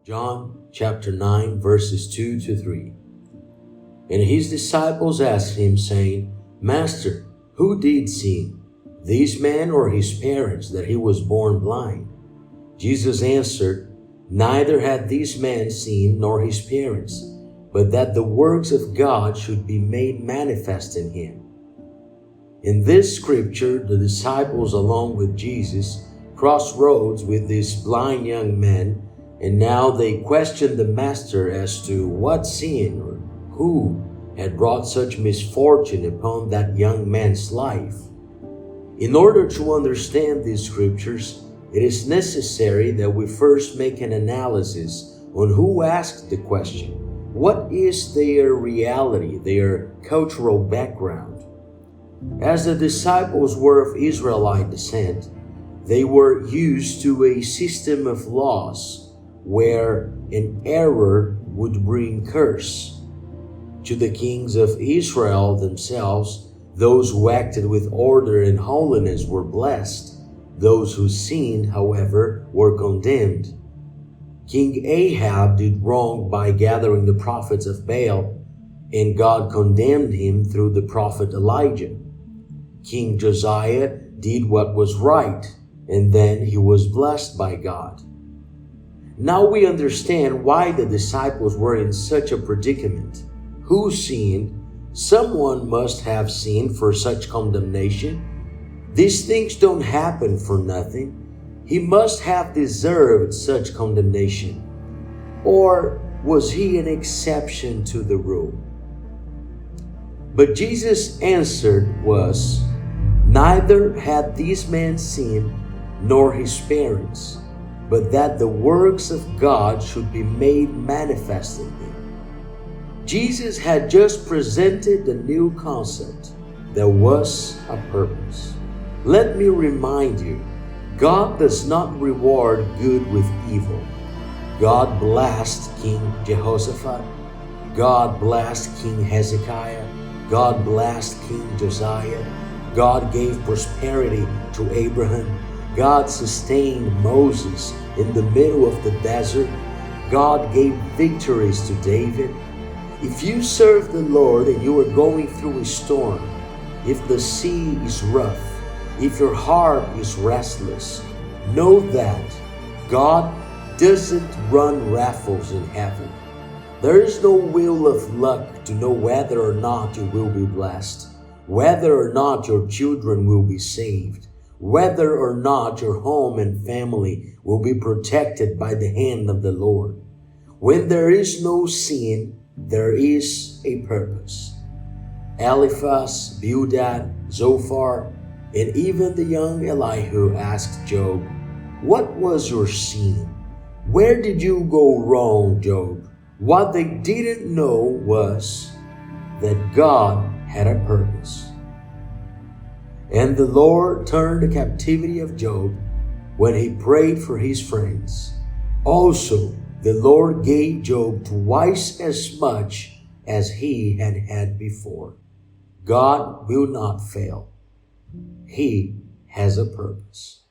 John chapter 9 verses 2 to 3. And his disciples asked him, saying, Master, who did sin, this man or his parents, that he was born blind? Jesus answered, Neither had this man sinned nor his parents, but that the works of God should be made manifest in him. In this scripture, the disciples, along with Jesus, crossed roads with this blind young man, and now they question the Master as to what sin or who had brought such misfortune upon that young man's life. In order to understand these scriptures, it is necessary that we first make an analysis on who asked the question. What is their reality, their cultural background? As the disciples were of Israelite descent, they were used to a system of laws where an error would bring curse. To the kings of Israel themselves, those who acted with order and holiness were blessed. Those who sinned, however, were condemned. King Ahab did wrong by gathering the prophets of Baal, and God condemned him through the prophet Elijah. King Josiah did what was right, and then he was blessed by God. Now we understand why the disciples were in such a predicament. Who sinned? Someone must have sinned for such condemnation. These things don't happen for nothing. He must have deserved such condemnation. Or was he an exception to the rule? But Jesus' answer was, Neither had this man sinned nor his parents, but that the works of God should be made manifest in him. Jesus had just presented a new concept. There was a purpose. Let me remind you, God does not reward good with evil. God blessed King Jehoshaphat. God blessed King Hezekiah. God blessed King Josiah. God gave prosperity to Abraham. God sustained Moses in the middle of the desert. God gave victories to David. If you serve the Lord and you are going through a storm, if the sea is rough, if your heart is restless, know that God doesn't run raffles in heaven. There is no wheel of luck to know whether or not you will be blessed, whether or not your children will be saved, whether or not your home and family will be protected by the hand of the Lord. When there is no sin, there is a purpose. Eliphaz, Bildad, Zophar, and even the young Elihu asked Job, What was your sin? Where did you go wrong, Job? What they didn't know was that God had a purpose. And the Lord turned the captivity of Job when he prayed for his friends. Also, the Lord gave Job twice as much as he had had before. God will not fail. He has a purpose.